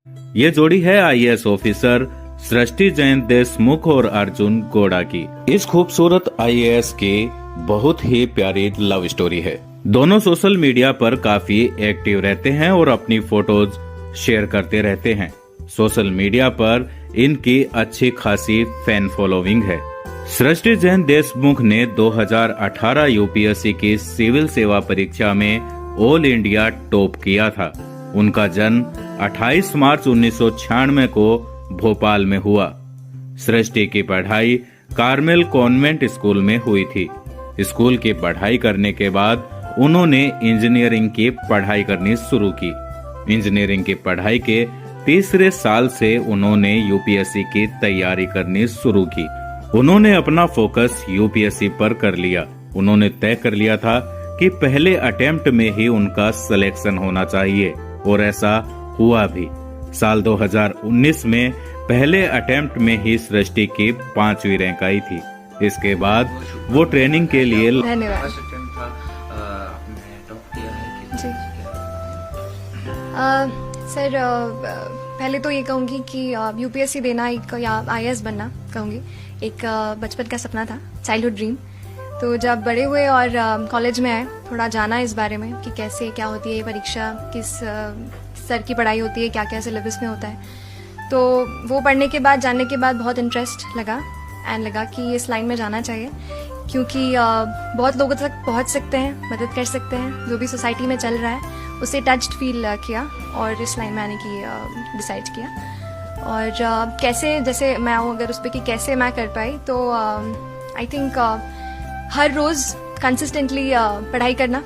ये जोड़ी है आईएएस ऑफिसर सृष्टि जैन देशमुख और अर्जुन गोड़ा की। इस खूबसूरत आईएएस की बहुत ही प्यारी लव स्टोरी है। दोनों सोशल मीडिया पर काफी एक्टिव रहते हैं और अपनी फोटोज शेयर करते रहते हैं। सोशल मीडिया पर इनकी अच्छी खासी फैन फॉलोइंग है। सृष्टि जैन देशमुख ने 2018 यूपीएससी की सिविल सेवा परीक्षा में ऑल इंडिया टॉप किया था। उनका जन्म 28 मार्च 1996 को भोपाल में हुआ। सृष्टि की पढ़ाई कार्मेल कॉन्वेंट स्कूल में हुई थी। स्कूल की पढ़ाई करने के बाद उन्होंने इंजीनियरिंग की पढ़ाई करनी शुरू की। इंजीनियरिंग की पढ़ाई के तीसरे साल से उन्होंने यूपीएससी की तैयारी करनी शुरू की। उन्होंने अपना फोकस यूपीएससी पर कर लिया। उन्होंने तय कर लिया था कि पहले अटेम्प्ट में ही उनका सिलेक्शन होना चाहिए और ऐसा हुआ भी। साल 2019 में पहले अटेम्प्ट में ही सृष्टि की 5वीं रैंक आई थी। इसके बाद वो ट्रेनिंग के लिए सर पहले तो ये कहूँगी कि यूपीएससी देना एक या आईएएस बनना कहूँगी एक बचपन का सपना था, चाइल्डहुड ड्रीम। तो जब बड़े हुए और कॉलेज में आए, थोड़ा जाना इस बारे में कि कैसे क्या होती है ये परीक्षा, किस स्तर की पढ़ाई होती है, क्या क्या सिलेबस में होता है। तो वो पढ़ने के बाद, जानने के बाद बहुत इंटरेस्ट लगा एंड लगा कि इस लाइन में जाना चाहिए, क्योंकि बहुत लोगों तक पहुंच सकते हैं, मदद कर सकते हैं। जो भी सोसाइटी में चल रहा है उसे टच्ड फील किया और इस लाइन में आने की डिसाइड किया। और कैसे, जैसे मैं हूँ अगर उस पर कि कैसे मैं कर पाई, तो I think her rose consistently पढ़ाई करना,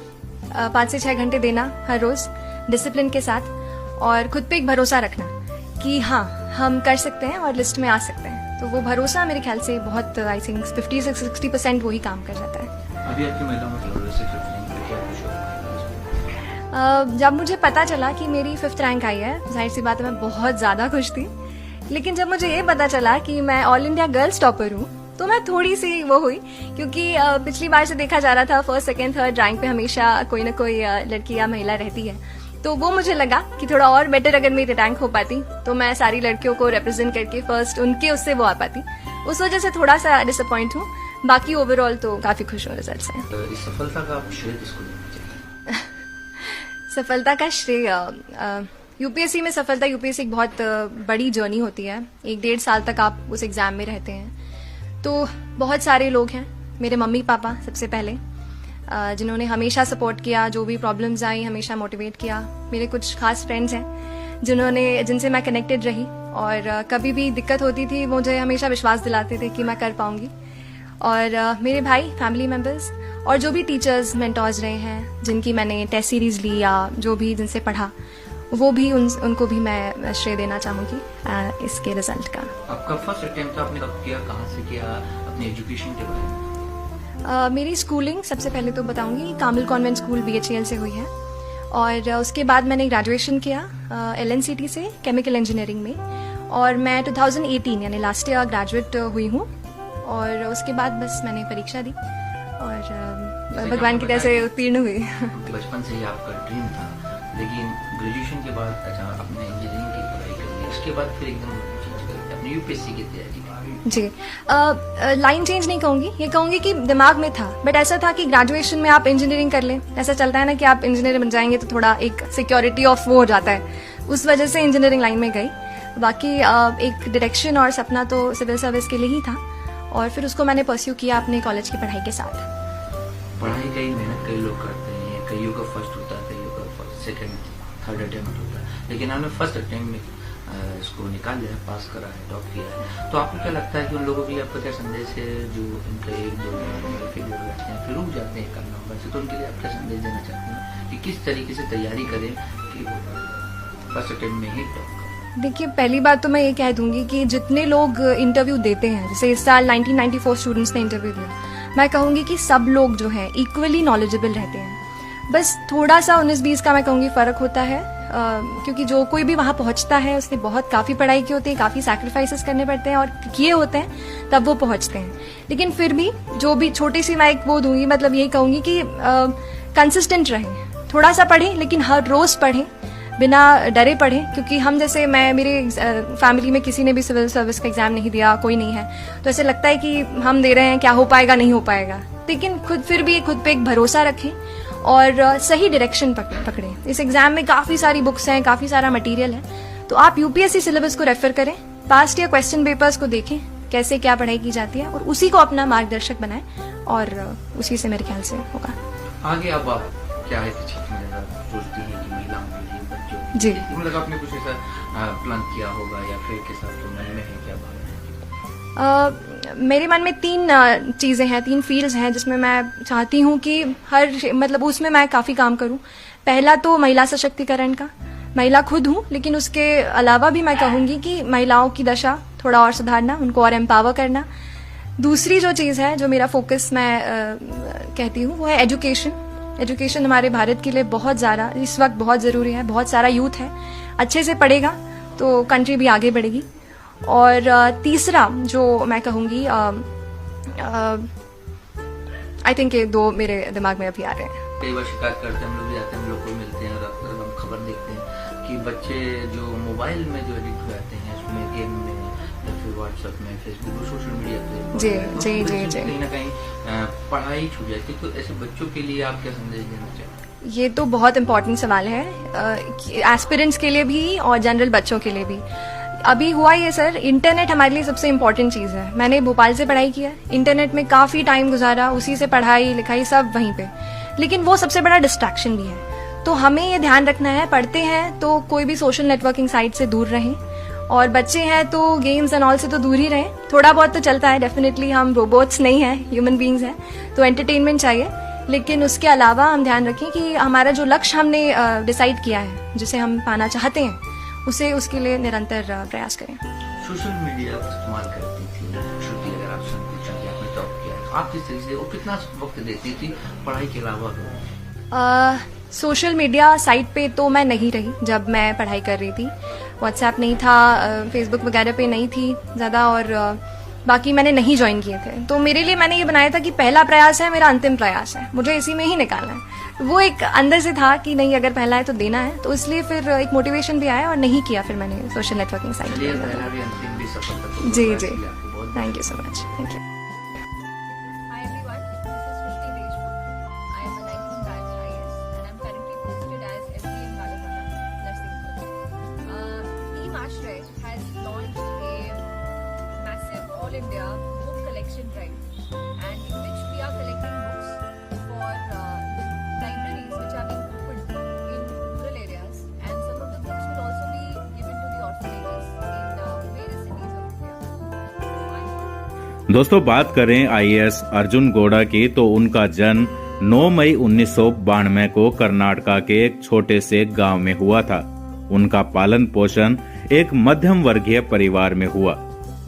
5 से 6 घंटे देना हर रोज़ डिसिप्लिन के साथ, और खुद पे एक भरोसा रखना कि हाँ हम कर सकते हैं और लिस्ट में आ सकते हैं। तो वो भरोसा मेरे ख्याल से बहुत, आई थिंक 50 से 60% वही काम कर जाता है। अभी आपकी महिला मतलब जब मुझे पता चला कि मेरी 5th रैंक आई है, जाहिर सी बात है मैं बहुत ज़्यादा खुश थी। लेकिन जब मुझे ये पता चला कि मैं ऑल इंडिया गर्ल्स टॉपर हूँ, तो मैं थोड़ी सी वो हुई, क्योंकि पिछली बार से देखा जा रहा था 1st, 2nd, 3rd रैंक पे हमेशा कोई ना कोई लड़की या महिला रहती है। तो वो मुझे लगा कि थोड़ा और बेटर अगर मेरी रैंक हो पाती तो मैं सारी लड़कियों को रिप्रेजेंट करके फर्स्ट उनके उससे वो आ पाती। उस वजह से थोड़ा सा डिसअपॉइंट हूँ। बाकी ओवरऑल तो काफ़ी खुश हूँ रिजल्ट से। तो इस सफलता का आप श्रेय किसको देना चाहिए? सफलता का श्रेय, यूपीएससी में सफलता, यूपीएससी एक बहुत बड़ी जर्नी होती है। 1-1.5 साल तक आप उस एग्ज़ाम में रहते हैं। तो बहुत सारे लोग हैं, मेरे मम्मी पापा सबसे पहले, जिन्होंने हमेशा सपोर्ट किया, जो भी प्रॉब्लम्स आई हमेशा मोटिवेट किया। मेरे कुछ खास फ्रेंड्स हैं जिनसे मैं कनेक्टेड रही, और कभी भी दिक्कत होती थी मुझे हमेशा विश्वास दिलाते थे कि मैं कर पाऊंगी। और मेरे भाई, फैमिली मेम्बर्स, और जो भी टीचर्स, मेंटर्स रहे हैं, जिनकी मैंने टेस्ट सीरीज ली या जो भी जिनसे पढ़ा, वो भी उनको भी मैं श्रेय देना चाहूँगी इसके रिजल्ट का। आपका फर्स्ट अटेम्प्ट आपने कब किया, कहाँ से किया, अपनी एजुकेशन के बारे में? मेरी स्कूलिंग सबसे पहले तो बताऊंगी कार्मेल कॉन्वेंट स्कूल BHEL से हुई है, और उसके बाद मैंने ग्रेजुएशन किया LNCT से केमिकल इंजीनियरिंग में, और मैं 2018 यानी लास्ट ईयर ग्रेजुएट हुई हूँ। और उसके बाद बस मैंने परीक्षा दी और भगवान की तरह से उत्तीर्ण हुई। बचपन से ही आपका ड्रीम था, लेकिन ग्रेजुएशन के बाद अच्छा आपने इंजीनियरिंग की पढ़ाई कर ली, उसके बाद फिर एकदम अपनी यूपीएससी की तैयारी? जी, लाइन चेंज नहीं कहूँगी, ये कहूँगी कि दिमाग में था, बट ऐसा था कि ग्रेजुएशन में आप इंजीनियरिंग कर लें। ऐसा चलता है ना कि आप इंजीनियर बन जाएंगे तो थोड़ा एक सिक्योरिटी ऑफ वो हो जाता है, उस वजह से इंजीनियरिंग लाइन में गई। बाकी एक डायरेक्शन और सपना तो सिविल सर्विस के लिए ही था, और फिर उसको मैंने परस्यू किया अपने कॉलेज की पढ़ाई के साथ। पढ़ाई कई मेहनत कई लोग करते हैं, कईयों का फर्स्ट होता है, कईयों का फर्स्ट, 2nd, 3rd अटेम्प्ट होता है, लेकिन हमने फर्स्ट अटेम्प्ट में इसको निकाल लिया, पास करा है, टॉप किया है। तो आपको क्या लगता है कि उन लोगों के लिए आपका क्या संदेश है जो इनका 1-2 नंबर फेल हो जाते हैं, फिर रुक जाते हैं 1 नंबर से, तो उनके लिए आप क्या संदेश देना चाहते हैं कि किस तरीके से तैयारी करें कि वो फर्स्ट अटेम्प्ट में ही टॉप करें? देखिए, पहली बात तो मैं ये कह दूंगी कि जितने लोग इंटरव्यू देते हैं, जैसे इस साल 1994 स्टूडेंट्स ने इंटरव्यू दिया, मैं कहूँगी कि सब लोग जो हैं इक्वली नॉलेजेबल रहते हैं। बस थोड़ा सा 19-20 का मैं कहूँगी फ़र्क होता है, क्योंकि जो कोई भी वहाँ पहुँचता है उसने काफ़ी पढ़ाई की होती है, काफ़ी सैक्रिफाइसेस करने पड़ते हैं और किए होते हैं, तब वो पहुँचते हैं। लेकिन फिर भी जो भी छोटी सी मैं एक वो दूंगी, मतलब यही कहूँगी कि कंसिस्टेंट रहें, थोड़ा सा पढ़ें लेकिन हर रोज़ पढ़ें, बिना डरे पढ़ें, क्योंकि हम जैसे मेरे फैमिली में किसी ने भी सिविल सर्विस का एग्जाम नहीं दिया, कोई नहीं है, तो ऐसे लगता है कि हम दे रहे हैं, क्या हो पाएगा नहीं हो पाएगा, लेकिन फिर भी खुद पे एक भरोसा रखें और सही डायरेक्शन पकड़ें। इस एग्जाम में काफ़ी सारी बुक्स हैं, काफ़ी सारा मटेरियल है, तो आप यूपीएससी सिलेबस को रेफर करें, पास्ट या क्वेश्चन पेपर्स को देखें कैसे क्या पढ़ाई की जाती है और उसी को अपना मार्गदर्शक बनाएं और उसी से मेरे ख्याल से होगा। आगे अब आप क्या है कि सोचती हैं कि महिलाओं के लिए, बच्चों के जी। लिए, मतलब आपने कुछ ऐसा प्लान किया होगा या फिर के साथ तो मन में है क्या भावना? मेरे मन में 3 चीज़ें हैं, 3 फील्ड्स हैं जिसमें मैं चाहती हूँ कि मतलब उसमें मैं काफ़ी काम करूँ। पहला तो महिला सशक्तिकरण का, महिला खुद हूँ, लेकिन उसके अलावा भी मैं कहूँगी कि महिलाओं की दशा थोड़ा और सुधारना, उनको और एम्पावर करना। दूसरी जो चीज़ है, जो मेरा फोकस मैं कहती हूँ, वो है एजुकेशन हमारे भारत के लिए बहुत ज़्यादा इस वक्त बहुत ज़रूरी है। बहुत सारा यूथ है, अच्छे से पढ़ेगा तो कंट्री भी आगे बढ़ेगी। और तीसरा जो मैं कहूँगी, आई थिंक ये 2 मेरे दिमाग में अभी आ रहे हैं। कई बार शिकायत करते हैं, हम लोग भी आते हैं, हम लोग को मिलते हैं और अक्सर हम खबर देखते हैं कि बच्चे जो मोबाइल में जो एडिक्ट हो जाते हैं, उसमें गेम में या फिर व्हाट्सएप में, फेसबुक, सोशल मीडिया पे जी जी जी जी कहीं ना कहीं पढ़ाई छूट जाती है। तो ऐसे बच्चों के लिए आप क्या संदेश देना चाहेंगे? ये तो बहुत इम्पोर्टेंट सवाल है, एस्पिरेंट्स के लिए भी और जनरल बच्चों के लिए भी। अभी हुआ ये सर, इंटरनेट हमारे लिए सबसे इम्पोर्टेंट चीज़ है। मैंने भोपाल से पढ़ाई किया, इंटरनेट में काफ़ी टाइम गुजारा, उसी से पढ़ाई लिखाई सब वहीं पे, लेकिन वो सबसे बड़ा डिस्ट्रैक्शन भी है। तो हमें ये ध्यान रखना है, पढ़ते हैं तो कोई भी सोशल नेटवर्किंग साइट से दूर रहें, और बच्चे हैं तो गेम्स एंड ऑल से तो दूर ही रहें। थोड़ा बहुत तो चलता है, डेफिनेटली हम रोबोट्स नहीं हैं, ह्यूमन बींग्स हैं, तो एंटरटेनमेंट चाहिए, लेकिन उसके अलावा हम ध्यान रखें कि हमारा जो लक्ष्य हमने डिसाइड किया है, जिसे हम पाना चाहते हैं, उसे उसके लिए निरंतर प्रयास करें। सोशल मीडिया का इस्तेमाल करती थी श्रुति, अगर आप सुनती थी, आपने टॉप किया, आप किस तरीके से और कितना वक्त देती थी पढ़ाई के अलावा? सोशल मीडिया साइट पे तो मैं नहीं रही जब मैं पढ़ाई कर रही थी। व्हाट्सएप नहीं था, फेसबुक वगैरह पे नहीं थी ज़्यादा, और बाकी मैंने नहीं ज्वाइन किए थे। तो मेरे लिए मैंने ये बनाया था कि पहला प्रयास है मेरा, अंतिम प्रयास है, मुझे इसी में ही निकालना है। वो एक अंदर से था कि नहीं, अगर पहला है तो देना है, तो इसलिए फिर एक मोटिवेशन भी आया और नहीं किया फिर मैंने सोशल नेटवर्किंग साइट। जी जी, thank you so much, thank you. India book collection drive, and in which we are collecting books for libraries which are being opened in rural areas, and some of the books will also be given to the orphanages in various cities of India. दोस्तों, बात करें IAS Arjun Gowda की, तो उनका जन्म 9 मई 1992 को कर्नाटका के एक छोटे से गांव में हुआ था। उनका पालन पोषण एक मध्यम वर्गीय परिवार में हुआ।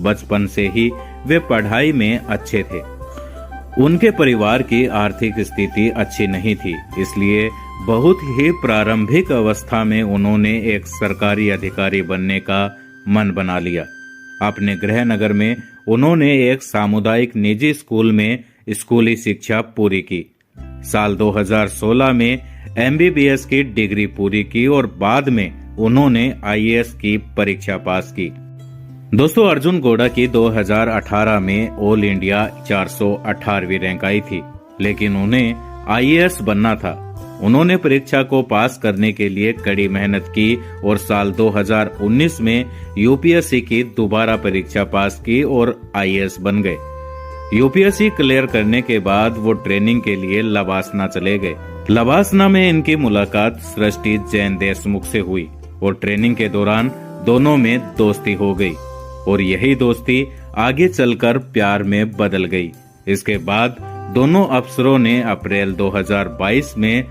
बचपन से ही वे पढ़ाई में अच्छे थे। उनके परिवार की आर्थिक स्थिति अच्छी नहीं थी, इसलिए बहुत ही प्रारंभिक अवस्था में उन्होंने एक सरकारी अधिकारी बनने का मन बना लिया। अपने गृह नगर में उन्होंने एक सामुदायिक निजी स्कूल में स्कूली शिक्षा पूरी की। साल 2016 में एमबीबीएस की डिग्री पूरी की और बाद में उन्होंने आईएएस की परीक्षा पास की। दोस्तों, अर्जुन गौड़ा की 2018 में ऑल इंडिया 418वीं रैंक आई थी, लेकिन उन्हें आईएएस बनना था। उन्होंने परीक्षा को पास करने के लिए कड़ी मेहनत की और साल 2019 में यूपीएससी की दोबारा परीक्षा पास की और आईएएस बन गए। यूपीएससी क्लियर करने के बाद वो ट्रेनिंग के लिए लवासना चले गए। लवासना में इनकी मुलाकात सृष्टि जैन देशमुख से हुई और ट्रेनिंग के दौरान दोनों में दोस्ती हो गई और यही दोस्ती आगे चलकर प्यार में बदल गई। इसके बाद दोनों अफसरों ने अप्रैल 2022 में